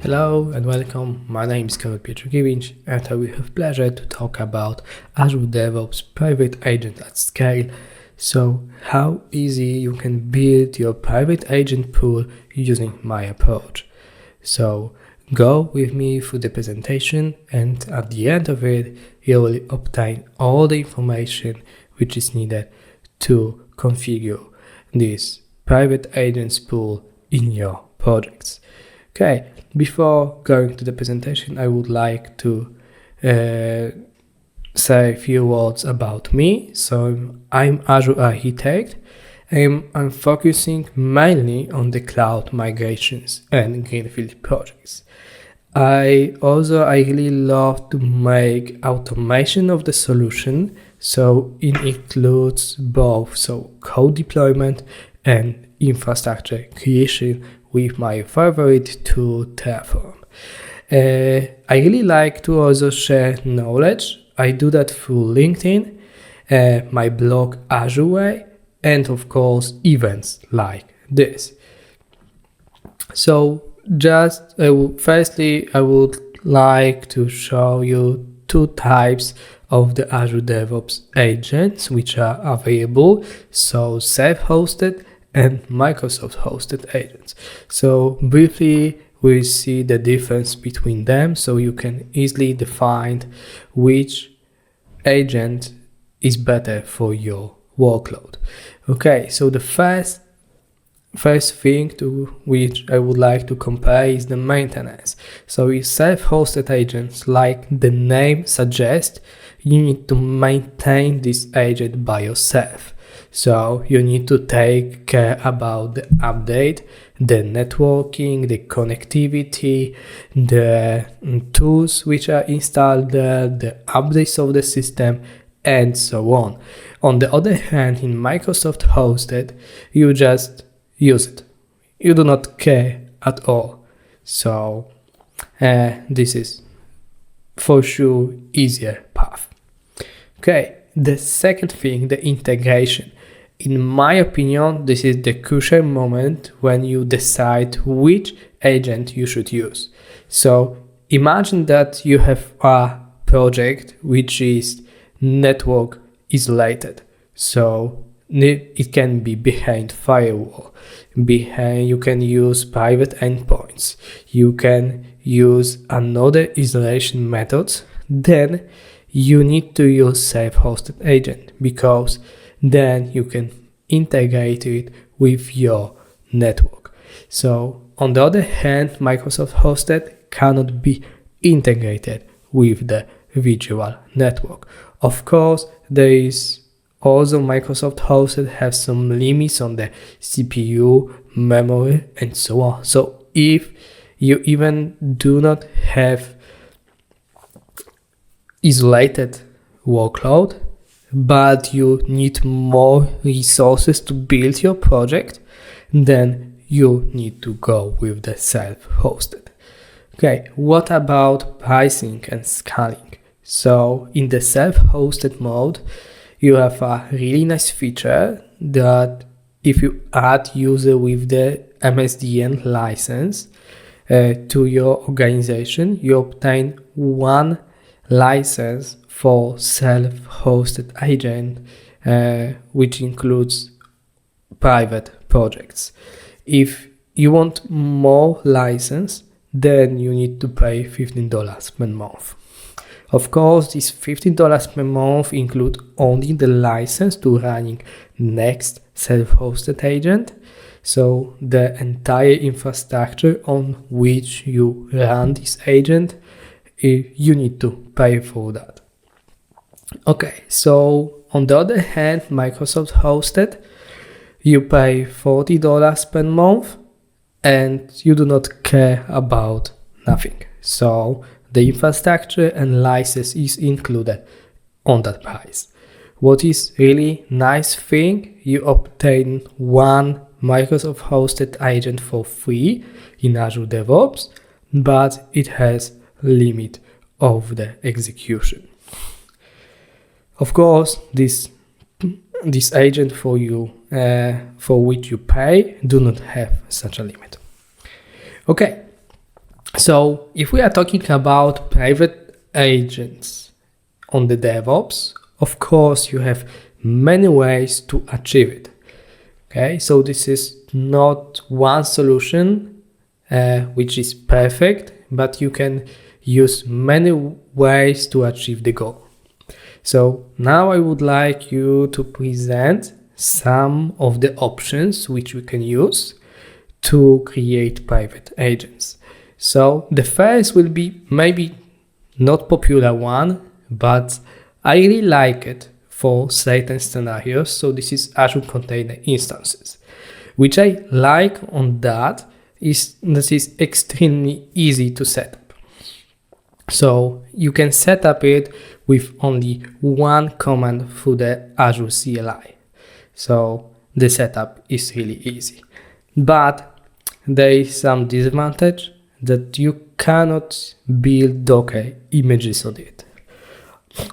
Hello and welcome, my name is Karol Pieciukiewicz and I will have pleasure to talk about Azure DevOps private agent at scale. So how easy you can build your private agent pool using my approach. So go with me through the presentation and at the end of it you will obtain all the information which is needed to configure this private agents pool in your projects. Okay, before going to the presentation, I would like to say a few words about me. So I'm Azure Architect and I'm focusing mainly on the cloud migrations and greenfield projects. I really love to make automation of the solution, so it includes both code deployment and infrastructure creation with my favorite tool, Terraform. I really like to also share knowledge. I do that through LinkedIn, my blog Azure Way, and of course events like this. So firstly, I would like to show you two types of the Azure DevOps agents which are available, so self-hosted and Microsoft hosted agents. So briefly, we see the difference between them so you can easily define which agent is better for your workload. Okay, so the first thing to which I would like to compare is the maintenance. So with self-hosted agents, like the name suggests, you need to maintain this agent by yourself. So you need to take care about the update, the networking, the connectivity, the tools which are installed there, the updates of the system, and so on. On the other hand, in Microsoft hosted, you just use it. You do not care at all. So this is for sure easier path. Okay, the second thing, the integration. In my opinion, this is the crucial moment when you decide which agent you should use. So imagine that you have a project which is network isolated. So it can be behind firewall. You can use private endpoints. You can use another isolation methods. Then you need to use self-hosted agent because then you can integrate it with your network. So on the other hand, Microsoft hosted cannot be integrated with the virtual network. Of course, there is also Microsoft hosted has some limits on the CPU, memory, and so on. So if you even do not have isolated workload, but you need more resources to build your project, then you need to go with the self-hosted. Okay, what about pricing and scaling? So in the self-hosted mode, you have a really nice feature that if you add user with the MSDN license to your organization, you obtain one license for self-hosted agent, which includes private projects. If you want more license, then you need to pay $15 per month. Of course, this $15 per month include only the license to running next self-hosted agent. So the entire infrastructure on which you run this agent, you need to pay for that. Okay, so on the other hand, Microsoft hosted, you pay $40 per month and you do not care about nothing. So the infrastructure and license is included on that price. What is really nice thing, you obtain one Microsoft hosted agent for free in Azure DevOps, but it has limit of the execution. Of course, this agent for you for which you pay do not have such a limit. Okay, So if we are talking about private agents on the DevOps, of course you have many ways to achieve it. Okay, so this is not one solution which is perfect, but you can use many ways to achieve the goal. So now I would like you to present some of the options which we can use to create private agents. So the first will be maybe not popular one, but I really like it for certain scenarios. So this is Azure Container Instances. Which I like on that is this is extremely easy to set up. So you can set up it with only one command through the Azure CLI. So the setup is really easy. But there is some disadvantage that you cannot build Docker images on it.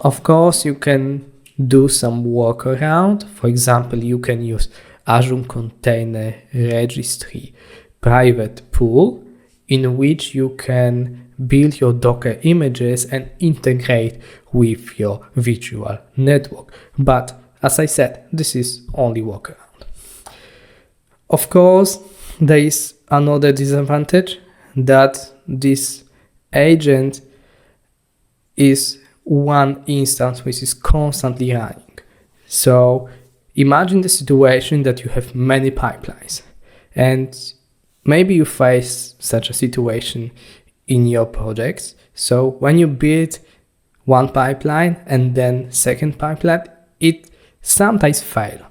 Of course, you can do some workaround. For example, you can use Azure Container Registry private pool in which you can build your Docker images and integrate with your virtual network. But as I said, this is only workaround. Of course, there is another disadvantage that this agent is one instance which is constantly running. So imagine the situation that you have many pipelines, and maybe you face such a situation in your projects. So when you build one pipeline and then second pipeline, it sometimes fails.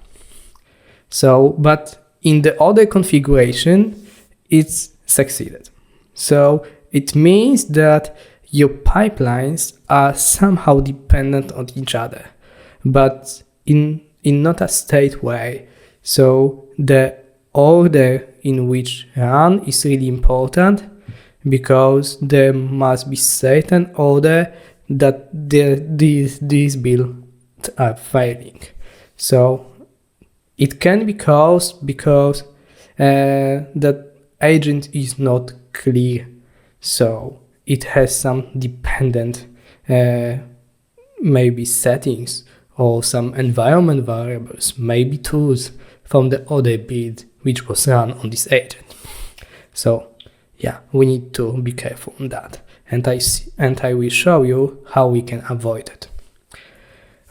So, but in the other configuration, it's succeeded. So it means that your pipelines are somehow dependent on each other, but in not a state way. So the order in which run is really important, because there must be certain order that these builds are failing. So it can be caused because that agent is not clear. So it has some dependent maybe settings or some environment variables, maybe tools from the other build which was run on this agent. So yeah, we need to be careful on that. And I will show you how we can avoid it.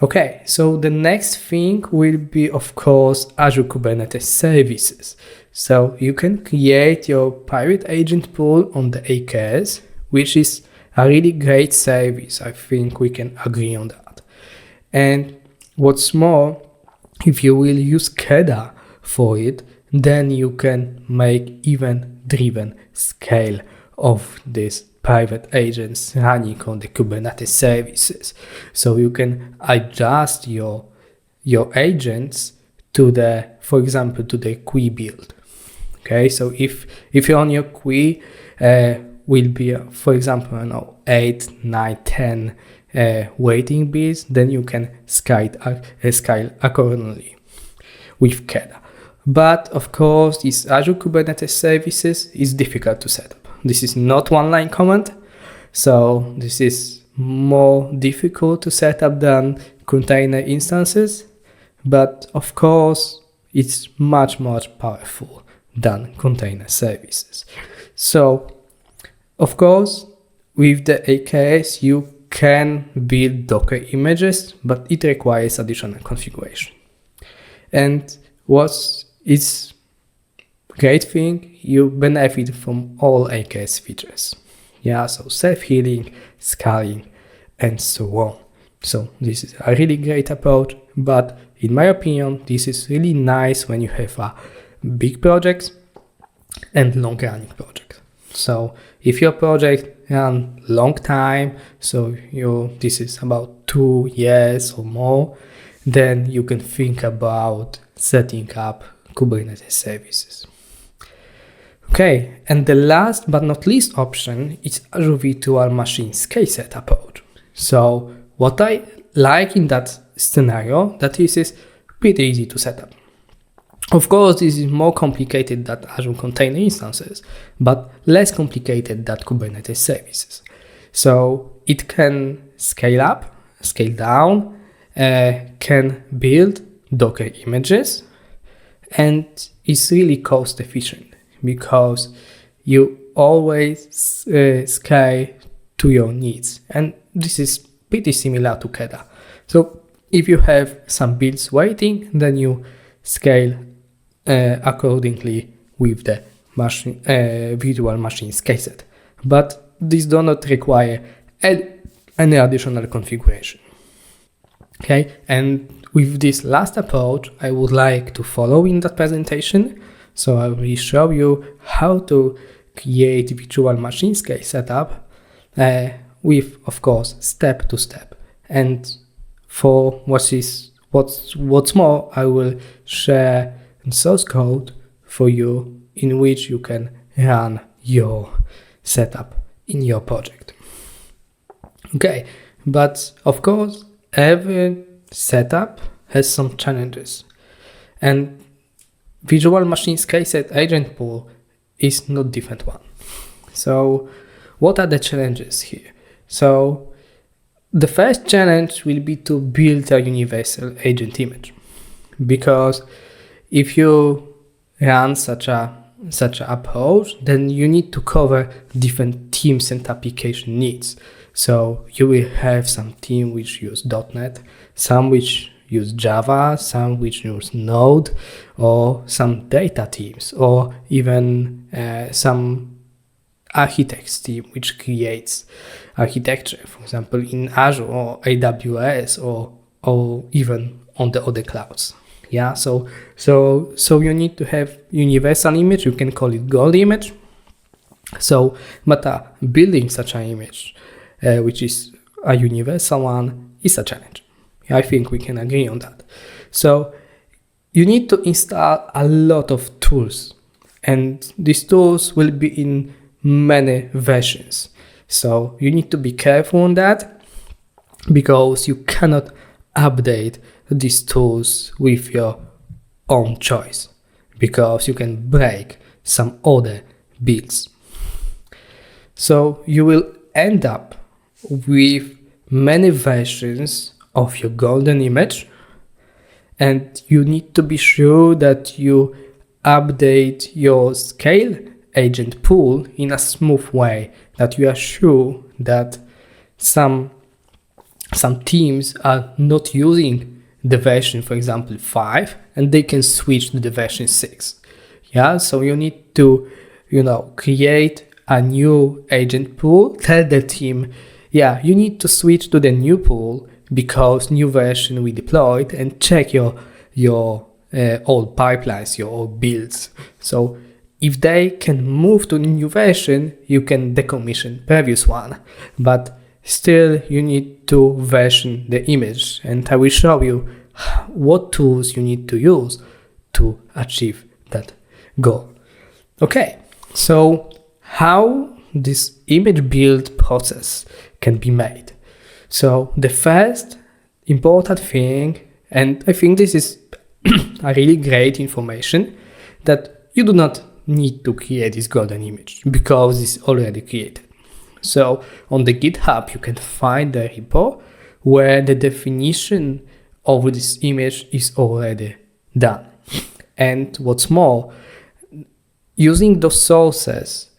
Okay, so the next thing will be, of course, Azure Kubernetes Services. So you can create your private agent pool on the AKS, which is a really great service. I think we can agree on that. And what's more, if you will use KEDA for it, then you can make event-driven scale of these private agents running on the Kubernetes services. So you can adjust your agents to the, for example, to the queue build. Okay, so if you're on your queue, will be, for example, 8, 9, 10 waiting bees, then you can scale accordingly with KEDA. But of course, this Azure Kubernetes Services is difficult to set up. This is not one-line command, so this is more difficult to set up than container instances. But of course, it's much more powerful than container services. So, of course, with the AKS, you can build Docker images, but it requires additional configuration. And it's great thing, you benefit from all AKS features. Yeah, so self-healing, scaling, and so on. So this is a really great approach, but in my opinion, this is really nice when you have a big projects and long-running projects. So if your project run long time, so this is about 2 years or more, then you can think about setting up Kubernetes services. Okay, and the last but not least option is Azure Virtual Machine Scale Set approach. So what I like in that scenario, that is pretty easy to set up. Of course, this is more complicated than Azure Container Instances, but less complicated than Kubernetes services. So it can scale up, scale down, can build Docker images, and it's really cost efficient because you always scale to your needs. And this is pretty similar to Keda. So if you have some builds waiting, then you scale accordingly with the machine, virtual machine scale set. But this does not require any additional configuration. Okay, and with this last approach, I would like to follow in that presentation. So I will show you how to create virtual machine scale setup with, of course, step to step. And for what's more, I will share source code for you in which you can run your setup in your project. Okay, but of course, every setup has some challenges, and virtual machine scale set agent pool is no different one. So what are the challenges here? So the first challenge will be to build a universal agent image, because if you run such a approach, then you need to cover different teams and application needs. So you will have some team which use .NET, some which use Java, some which use Node, or some data teams, or even some architects team which creates architecture, for example, in Azure or AWS or even on the other clouds. Yeah, so you need to have universal image. You can call it gold image. So, but building such an image, which is a universal one, is a challenge. I think we can agree on that. So you need to install a lot of tools, and these tools will be in many versions. So you need to be careful on that, because you cannot update these tools with your own choice, because you can break some other builds. So you will end up with many versions of your golden image, and you need to be sure that you update your scale agent pool in a smooth way, that you are sure that some teams are not using the version, for example, 5, and they can switch to the version 6. Yeah, so you need to, create a new agent pool, tell the team, you need to switch to the new pool because new version we deployed, and check your old pipelines, your old builds. So if they can move to the new version, you can decommission previous one, but still you need to version the image, and I will show you what tools you need to use to achieve that goal. Okay, so how this image build process can be made. So the first important thing, and I think this is a really great information, that you do not need to create this golden image because it's already created. So on the GitHub, you can find the repo where the definition of this image is already done. And what's more, using those sources,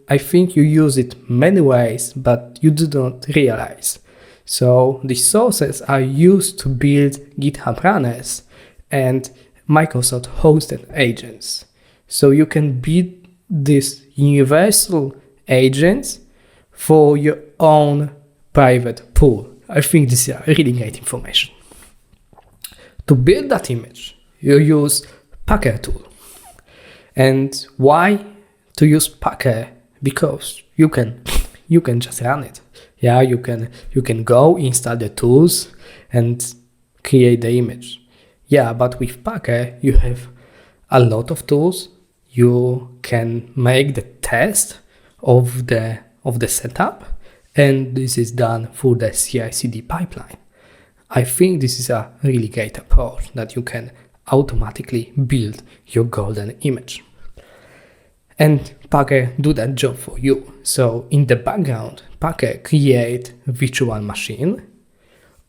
I think you use it many ways, but you do not realize. So the sources are used to build GitHub runners and Microsoft hosted agents. So you can build these universal agents for your own private pool. I think this is really great information. To build that image, you use Packer tool. And why to use Packer? Because you can just run it. Yeah, you can go install the tools and create the image. Yeah, but with Packer you have a lot of tools. You can make the test of the setup, and this is done through the CI/CD pipeline. I think this is a really great approach, that you can automatically build your golden image. And Packer do that job for you. So in the background, Packer create a virtual machine.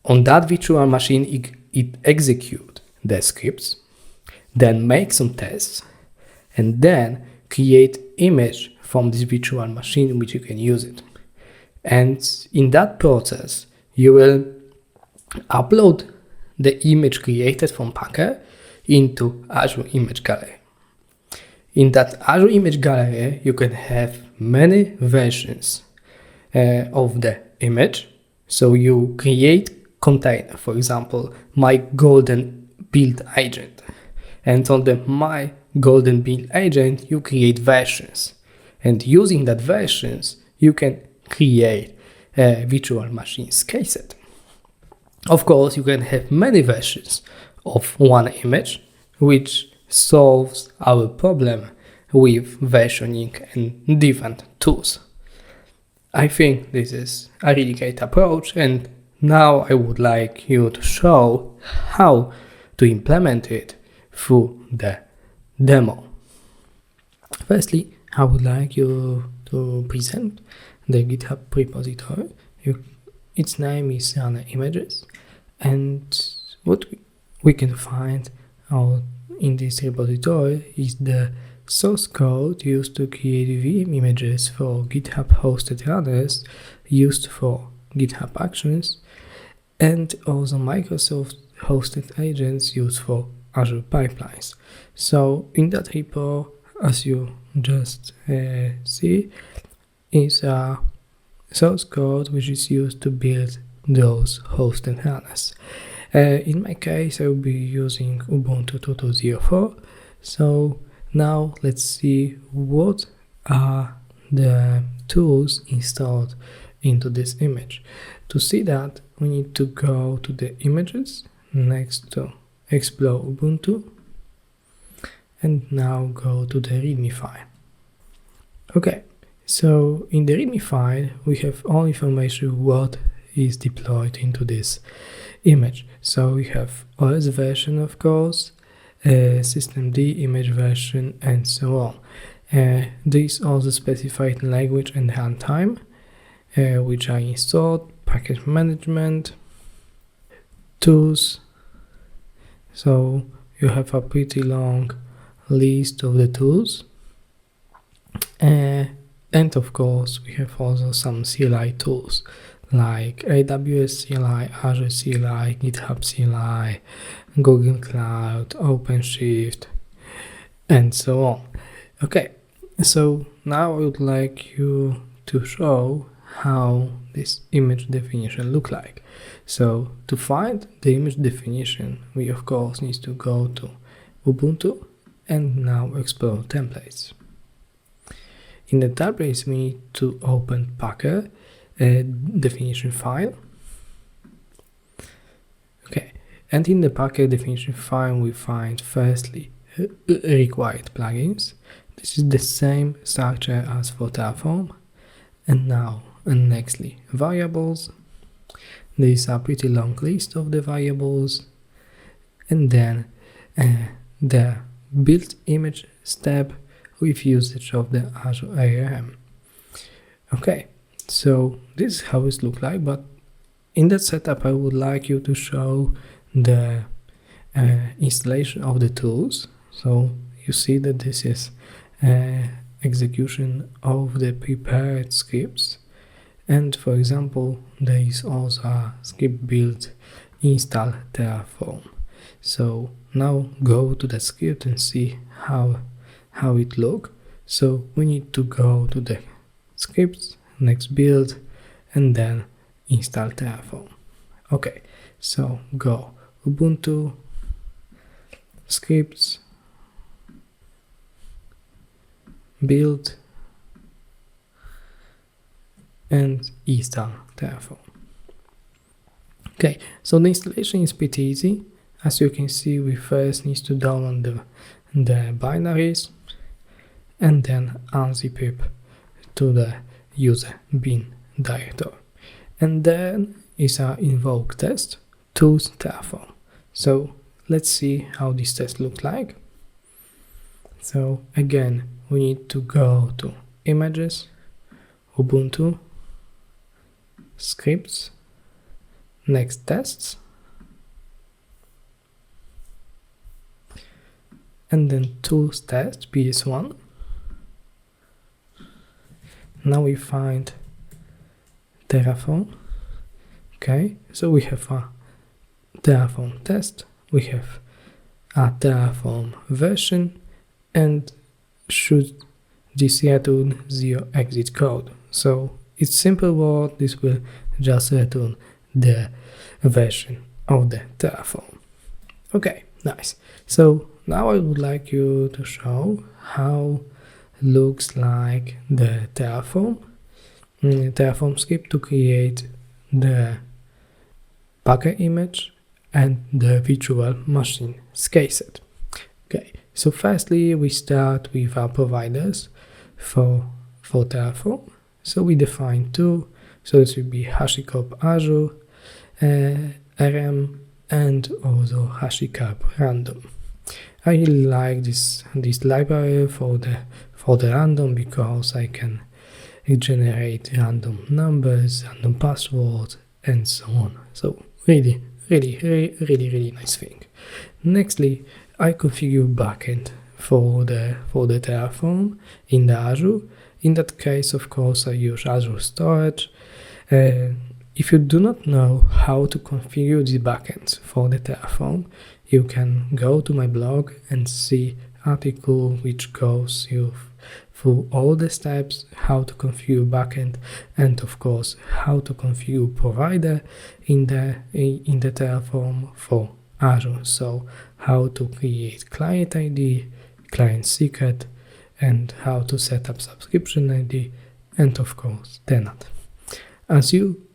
On that virtual machine, it execute the scripts, then make some tests, and then create image from this virtual machine which you can use it. And in that process, you will upload the image created from Packer into Azure Image Gallery. In that Azure Image Gallery, you can have many versions of the image. So you create container, for example, my golden build agent. And on the my golden build agent, you create versions. And using that versions, you can create a virtual machine scale set. Of course, you can have many versions of one image, which solves our problem with versioning and different tools. I think this is a really great approach, and now I would like you to show how to implement it through the demo. Firstly, I would like you to present the GitHub repository. Its name is Run Images, and what we can find out in this repository is the source code used to create VM images for GitHub hosted runners used for GitHub Actions, and also Microsoft hosted agents used for Azure pipelines. So in that repo, as you just see, is a source code which is used to build those hosted runners. In my case, I will be using Ubuntu 22.04. So now let's see what are the tools installed into this image. To see that, we need to go to the images next to Explore Ubuntu, and now go to the README file. Okay, so in the README file, we have all information what is deployed into this image. So we have OS version, of course, systemd image version, and so on. These also specified language and runtime, which are installed, package management, tools. So you have a pretty long list of the tools. And of course, we have also some CLI tools like AWS CLI, Azure CLI, GitHub CLI, Google Cloud, OpenShift, and so on. Okay, so now I would like you to show how this image definition look like. So to find the image definition, we of course need to go to Ubuntu and now explore templates. In the templates, we need to open Packer definition file. Okay, and in the Packer definition file, we find firstly required plugins. This is the same structure as for Terraform. And nextly, variables. There is a pretty long list of the variables, and then the build image step with usage of the Azure ARM. Okay, so this is how it looks like, but in that setup I would like you to show the installation of the tools. So you see that this is execution of the prepared scripts, and for example there is also a script build install Terraform. So now go to the script and see how it look. So we need to go to the scripts, next build, and then install Terraform. Okay, so go Ubuntu, scripts, build, and install Terraform. Okay, so the installation is pretty easy. As you can see, we first need to download the binaries and then unzip it to the user bin directory. And then is our invoke test tools Terraform. So let's see how this test looks like. So again, we need to go to Images, Ubuntu, Scripts, Next Tests, and then Tools Test, PS1. Now we find Terraform. Okay, so we have a Terraform test, we have a Terraform version, and should this return 0 exit code. So it's simple word, this will just return the version of the Terraform. Okay, nice. So now I would like you to show how looks like the Terraform script to create the Packer image and the virtual machine scale-set. Okay, so firstly we start with our providers for Terraform. So we define two, so this will be HashiCorp Azure, RM, and also HashiCorp Random. I really like this library for the random because I can generate random numbers, random passwords, and so on. So really nice thing. Nextly, I configure backend for the Terraform in the Azure. In that case, of course, I use Azure Storage. If you do not know how to configure the backends for the Terraform, you can go to my blog and see article which goes you through all the steps, how to configure backend, and of course how to configure provider in the Terraform for Azure. So how to create client ID, client secret, and how to set up subscription ID, and of course tenant. As you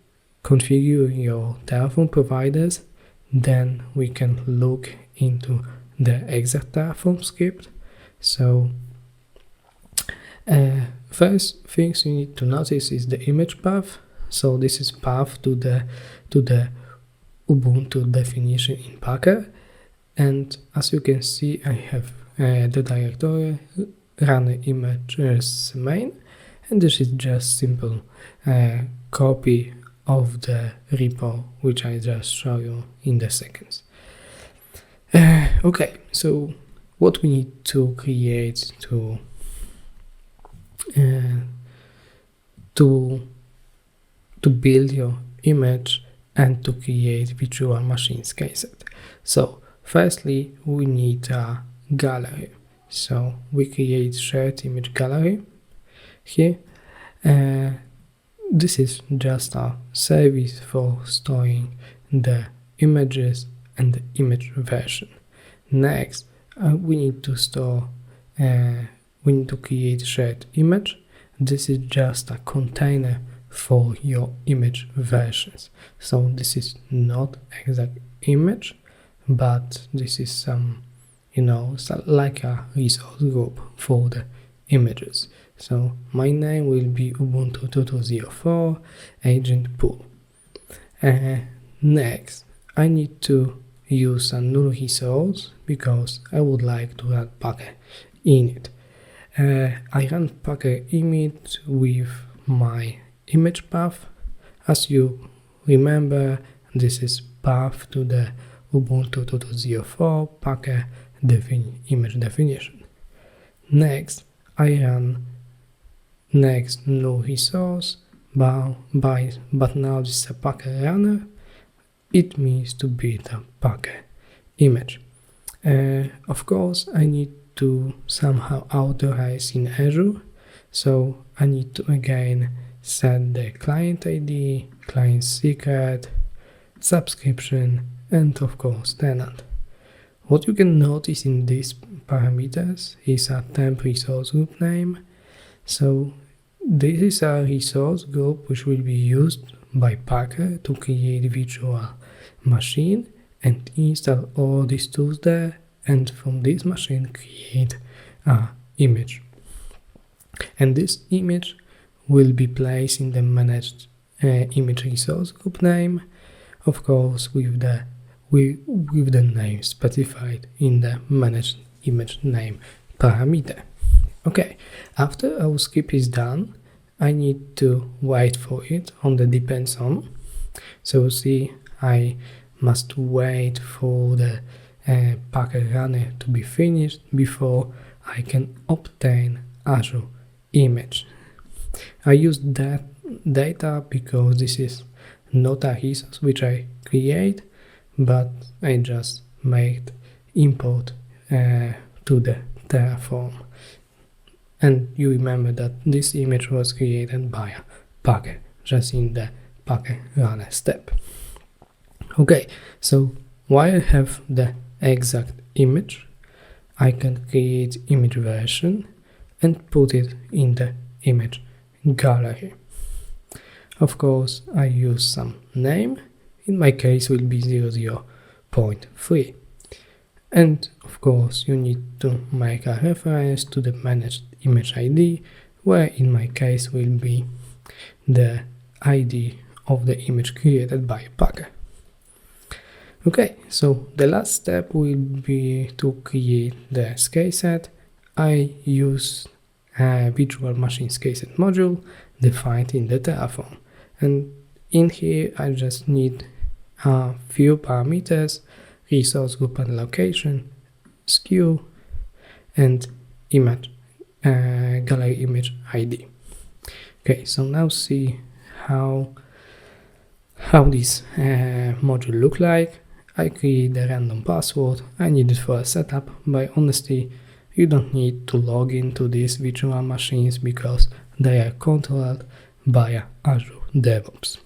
configure your Terraform providers, then we can look into the exact Terraform script. So first things you need to notice is the image path. So this is path to the Ubuntu definition in Packer, and as you can see I have the directory run images main, and this is just simple copy of the repo which I just show you in the seconds. Okay, so what we need to create to build your image and to create virtual machine scale-set. So firstly we need a gallery. So we create shared image gallery here. This is just a service for storing the images and the image version. Next, we need to create shared image. This is just a container for your image versions. So this is not exact image, but this is some, like a resource group for the images. So my name will be Ubuntu 2204 agent pool. Next, I need to use a null resource because I would like to run Packer init. I run Packer init with my image path. As you remember, this is path to the Ubuntu 2204 Packer image definition. Next, I run next null resource, but now this is a Packer runner. It means to build a Packer image. Of course, I need to somehow authorize in Azure, so I need to again set the client ID, client secret, subscription, and of course tenant. What you can notice in these parameters is a temp resource group name. So this is a resource group which will be used by Packer to create a virtual machine and install all these tools there, and from this machine create an image. And this image will be placed in the managed image resource group name, of course with the with the name specified in the managed image name parameter. Okay, after our script is done, I need to wait for it on the depends on. So see, I must wait for the Packer runner to be finished before I can obtain Azure image. I use that data because this is not a resource which I create, but I just made import to the Terraform. And you remember that this image was created by a Packer, just in the Packer runner step. Okay, so while I have the exact image, I can create image version and put it in the image gallery. Of course, I use some name. In my case, will be 00.3. And of course, you need to make a reference to the managed image ID, where in my case will be the ID of the image created by Packer. Okay, so the last step will be to create the SKSet. I use a virtual machine SKSet module defined in the Terraform. And in here, I just need a few parameters: resource group and location, SKU, and image gallery image ID. Okay, so now see how this module look like. I create the random password. I need it for a setup, but honestly, you don't need to log into these virtual machines because they are controlled by Azure DevOps.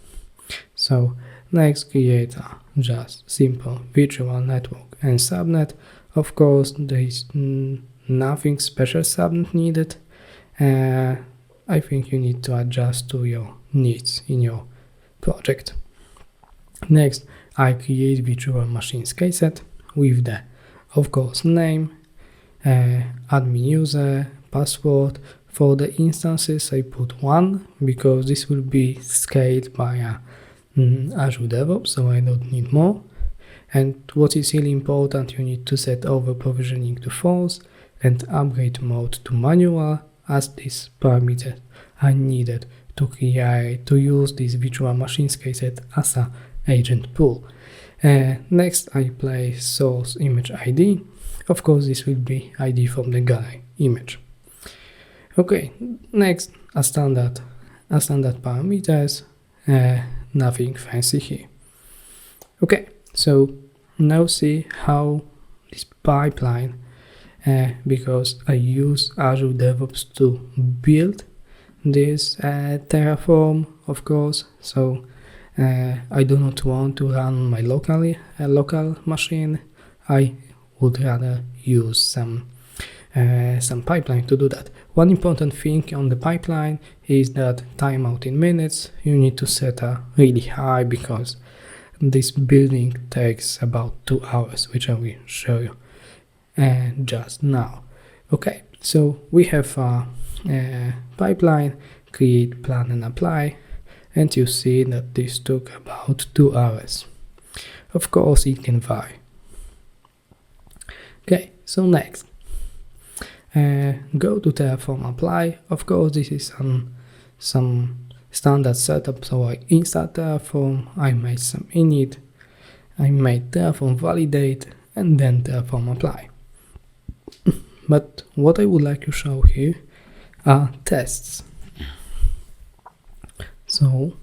So next, create a just simple virtual network and subnet. Of course, there is nothing special subnet needed. I think you need to adjust to your needs in your project. Next, I create virtual machine SKSet with the, of course, name, admin user, password. For the instances, I put 1 because this will be scaled by Azure DevOps, so I don't need more. And what is really important, you need to set over provisioning to false and upgrade mode to manual, as these parameters are needed to use this virtual machine SKSet as a agent pool. Next, I place source image ID. Of course, this will be ID from the gallery image. Okay, next, a standard parameters, nothing fancy here. Okay, so now see how this pipeline, because I use Azure DevOps to build this Terraform, of course. So I do not want to run my local machine. I would rather use some pipeline to do that. One important thing on the pipeline is that timeout in minutes. You need to set a really high because this building takes about 2 hours, which I will show you just now. Okay, so we have a pipeline, create, plan and apply, and you see that this took about 2 hours. Of course, it can vary. Okay, so next, go to Terraform apply. Of course, this is some standard setup, so I install Terraform, I made some init, I made Terraform validate, and then Terraform apply. But what I would like to show here are tests. So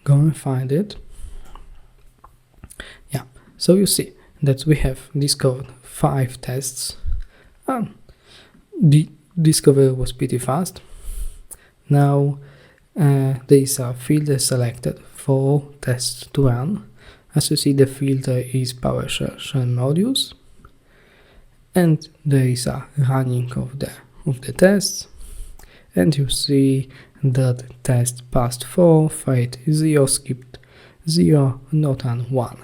go and find it. Yeah, so you see that we have discovered 5 tests. The discovery was pretty fast. Now there is a filter selected for tests to run. As you see, the filter is PowerShell modules, and there is a running of the tests, and you see that test passed 4, failed 0, skipped 0, not run 1.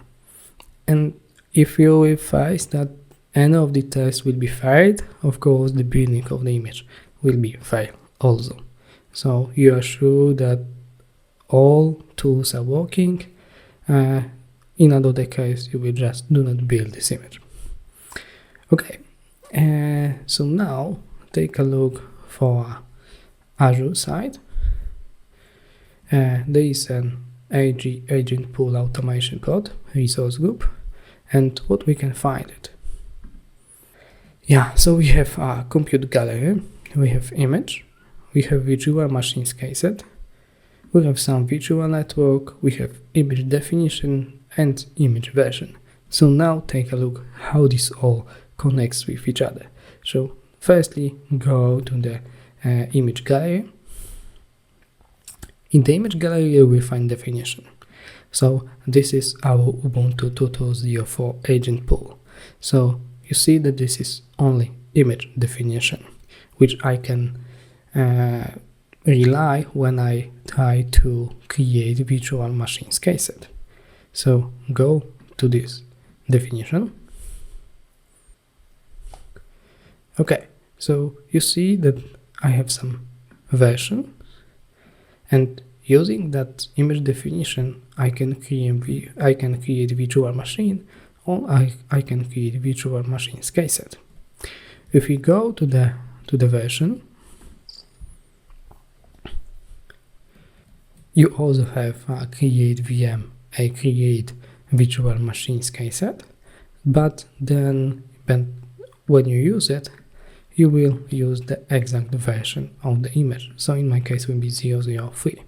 And if you will face that any of the tests will be failed, of course the building of the image will be failed also. So you are sure that all tools are working. In another case, you will just do not build this image. Okay, so now take a look for Azure side. There is an agent pool automation code resource group, and what we can find it. Yeah, so we have a compute gallery, we have image, we have virtual machines caseset, we have some virtual network, we have image definition and image version. So now take a look how this all connects with each other. So firstly, go to the image gallery. In the image gallery, you will find definition. So this is our Ubuntu 2004 agent pool. So you see that this is only image definition, which I can rely when I try to create virtual machines caseset. So go to this definition. Okay, so you see that I have some version, and using that image definition, I can create virtual machine, or I can create virtual machines caseset. If we go to the version, you also have a create VM, a create virtual machines caseset, but then when you use it, you will use the exact version of the image. So in my case, it will be 003.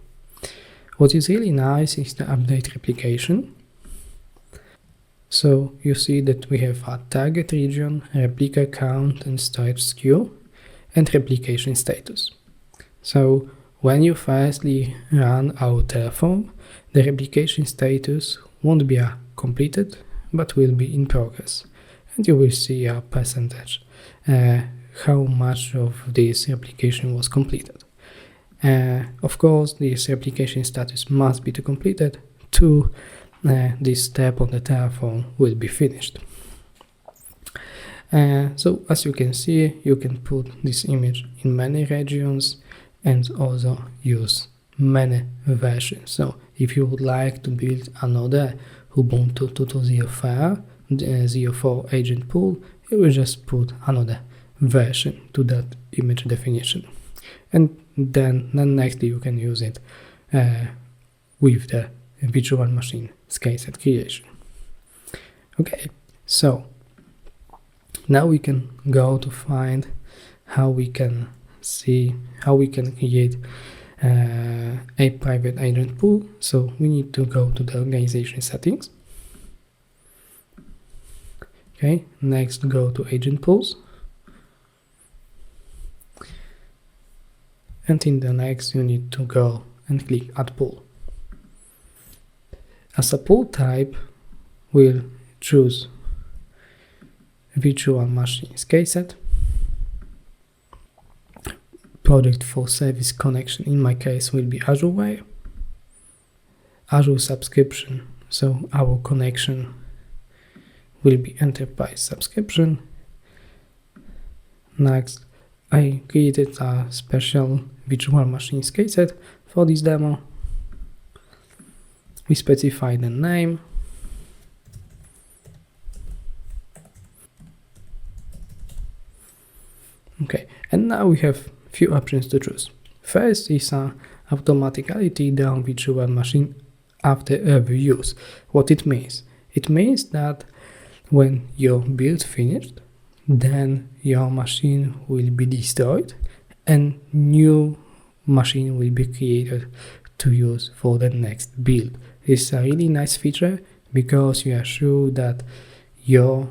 What is really nice is the update replication. So you see that we have a target region, replica count and storage skew, and replication status. So when you firstly run our Terraform, the replication status won't be completed, but will be in progress. And you will see a percentage, how much of this replication was completed. Of course, this replication status must be completed to this step on the Terraform will be finished. So as you can see, you can put this image in many regions and also use many versions. So if you would like to build another Ubuntu 2004 agent pool, you will just put another version to that image definition, and then nextly you can use it with the virtual machine caseset creation. Okay, so now we can go to find how we can create a private agent pool. So we need to go to the organization settings. Okay, next go to agent pools. And in the next, you need to go and click Add Pool. As a pool type, we'll choose Virtual Machines caseset, Project for Service Connection, in my case, will be Azure Way, Azure Subscription, so our connection will be Enterprise Subscription. Next, I created a special virtual machines caseset for this demo. We specify the name. Okay, and now we have few options to choose. First is automatically down virtual machine after every use. What it means? It means that when your build finished, then your machine will be destroyed and new machine will be created to use for the next build. It's a really nice feature because you are sure that your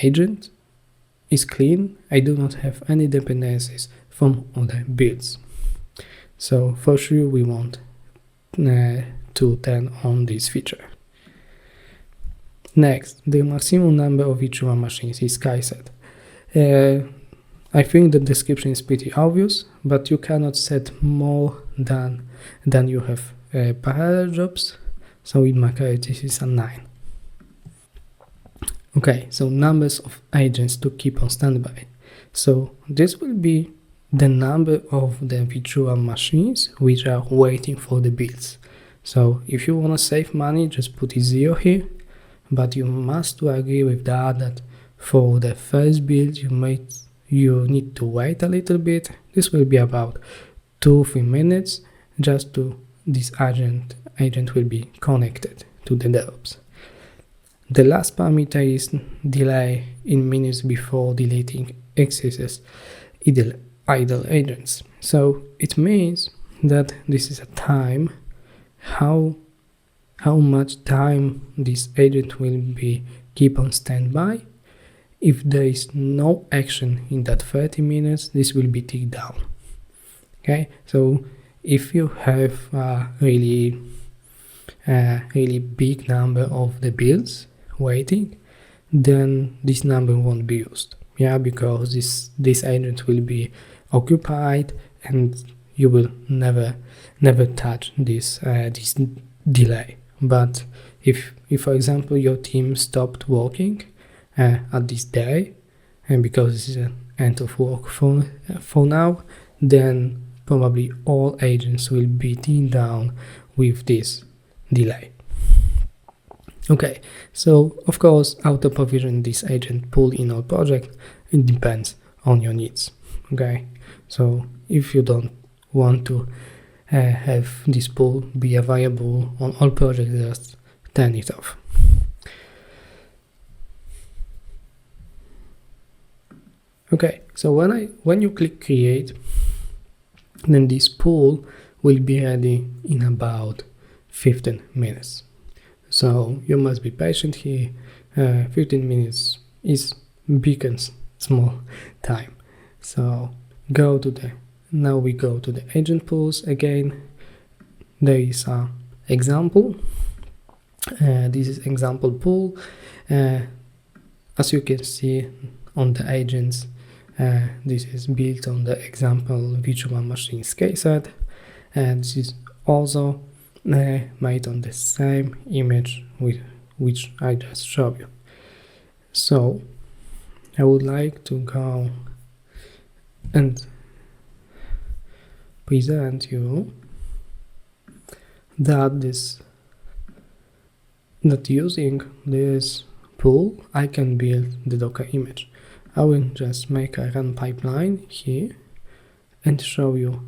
agent is clean. I do not have any dependencies from other builds. So for sure we want to turn on this feature. Next, the maximum number of virtual machines is caseset. I think the description is pretty obvious, but you cannot set more than you have parallel jobs. So in my case, this is a 9. Okay, so numbers of agents to keep on standby. So this will be the number of the virtual machines which are waiting for the builds. So if you want to save money, just put a 0 here. but you must agree with that for the first build you need to wait a little bit. This will be about 2-3 minutes just to this agent will be connected to the DevOps. The last parameter is delay in minutes before deleting excesses idle agents. So it means that this is a time how much time this agent will be keep on standby. If there is no action in that 30 minutes, this will be ticked down. Okay, so if you have a really big number of the builds waiting, then this number won't be used. Yeah, because this agent will be occupied and you will never touch this delay. But if for example your team stopped working at this day, and because this is an end of work for now, then probably all agents will be ticked down with this delay. Okay, so of course auto provision this agent pool in our project. It depends on your needs. Okay, so if you don't want to have this pool be available on all projects, just turn it off. Okay, so when you click create, then this pool will be ready in about 15 minutes. So you must be patient here. 15 minutes is big and small time. So now we go to the agent pools again. There is an example. This is example pool. As you can see on the agents, this is built on the example virtual machine case set, and this is also made on the same image which I just showed you. So I would like to go and present you that using this pool I can build the Docker image. I will just make a run pipeline here and show you.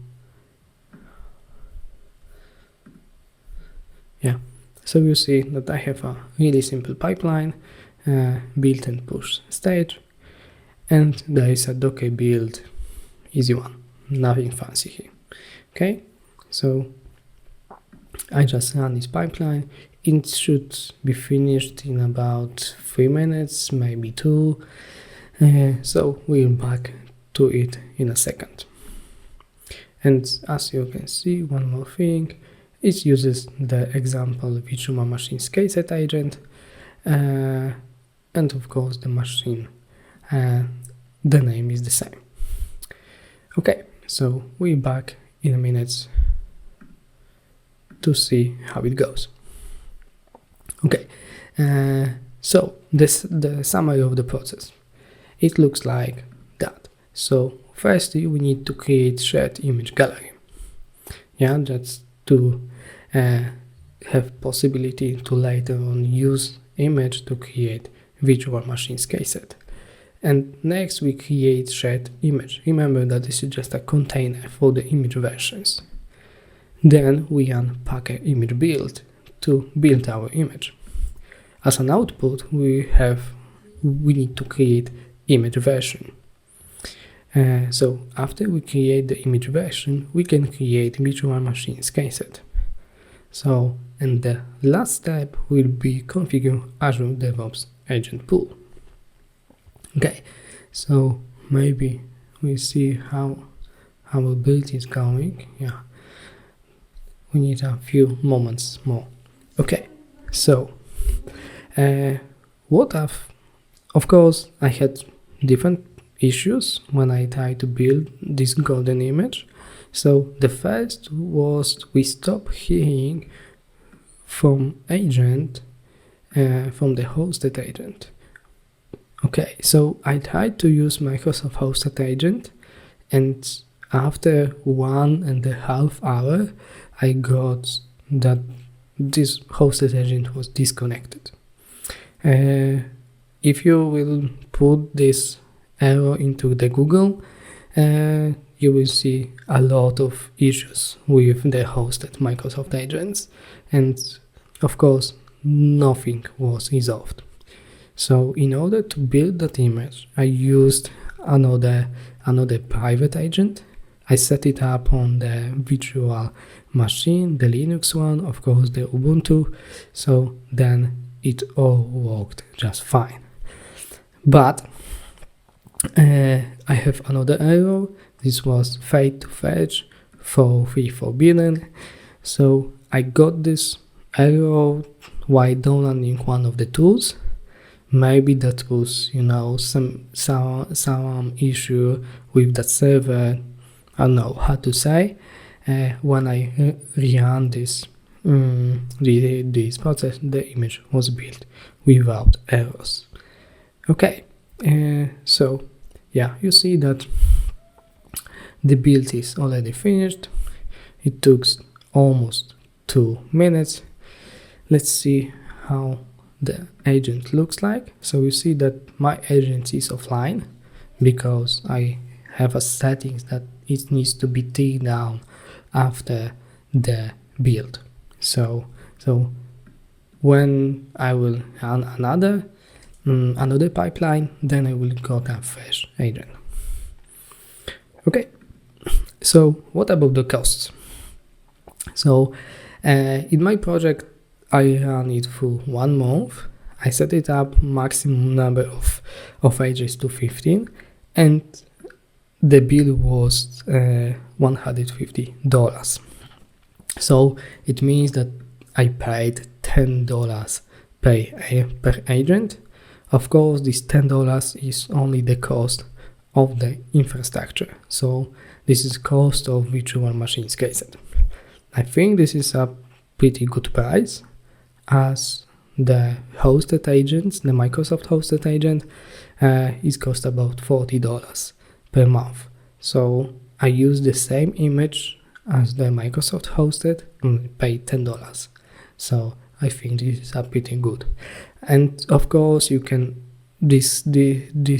Yeah, so you see that I have a really simple pipeline, build and push stage, and there is a Docker build, easy one, nothing fancy here. Okay, so I just run this pipeline. It should be finished in about 3 minutes, maybe 2. So we'll back to it in a second. And as you can see, one more thing, it uses the example virtual machine case set agent, and of course the machine, the name is the same. Okay, so we're back in a minute to see how it goes. Okay, so the summary of the process. It looks like that. So firstly, we need to create shared image gallery. Yeah, that's to have possibility to later on use image to create virtual machines case set. And next we create shared image. Remember that this is just a container for the image versions. Then we unpack an image build to build our image. As an output, we need to create image version. So after we create the image version, we can create virtual machines case set. So, and the last step will be configure Azure DevOps agent pool. Okay, so maybe we see how our build is going. Yeah, we need a few moments more. Okay, so of course I had different issues when I tried to build this golden image. So the first was we stopped hearing from agent, from the hosted agent. Okay, so I tried to use Microsoft hosted agent, and after 1.5 hours I got that this hosted agent was disconnected. If you will put this error into the Google, you will see a lot of issues with the hosted Microsoft agents, and of course nothing was resolved. So in order to build that image, I used another private agent. I set it up on the virtual machine, the Linux one, of course the Ubuntu, so then it all worked just fine. But I have another error. This was failed to fetch for forbidden. So I got this error while downloading one of the tools. Maybe that was, some issue with that server. I don't know how to say. When I ran this process, the image was built without errors. Okay, so yeah, you see that the build is already finished. It took almost 2 minutes. Let's see how the agent looks like. So you see that my agent is offline because I have a settings that it needs to be taken down after the build. So when I will run another pipeline, then I will got a fresh agent. Okay, so what about the costs? So in my project, I ran it for 1 month. I set it up maximum number of agents to 15, and the bill was $150. So it means that I paid $10 per agent. Of course, this $10 is only the cost of the infrastructure. So this is cost of virtual machines cased. I think this is a pretty good price, as the hosted agents, the Microsoft hosted agent, is cost about $40 per month. So I use the same image as the Microsoft hosted and pay $10. So I think this is a pretty good. And of course, you can this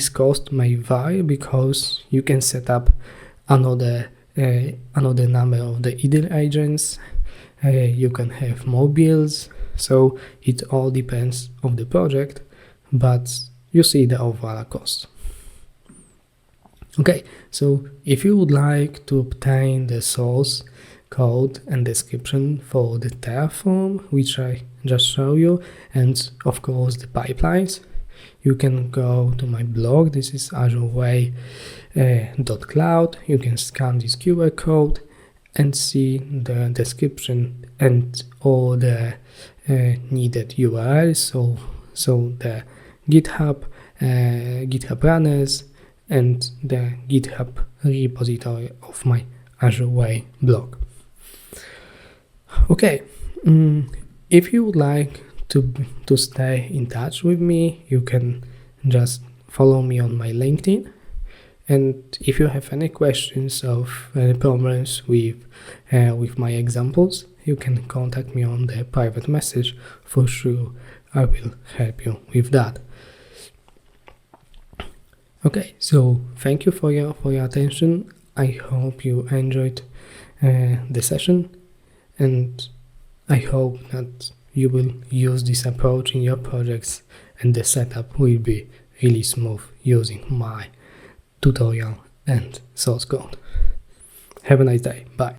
cost may vary because you can set up another number of the idle agents. You can have more builds. So it all depends on the project, but you see the overall cost. Okay, so if you would like to obtain the source code and description for the Terraform, which I just showed you, and of course the pipelines, you can go to my blog. This is azureway.cloud. You can scan this QR code and see the description and all the needed URLs, so the GitHub runners, and the GitHub repository of my Azure Way blog. Okay, if you would like to stay in touch with me, you can just follow me on my LinkedIn. And if you have any questions or any problems with my examples, you can contact me on the private message. For sure, I will help you with that. Okay, so thank you for your attention. I hope you enjoyed the session, and I hope that you will use this approach in your projects and the setup will be really smooth using my tutorial and source code. Have a nice day. Bye.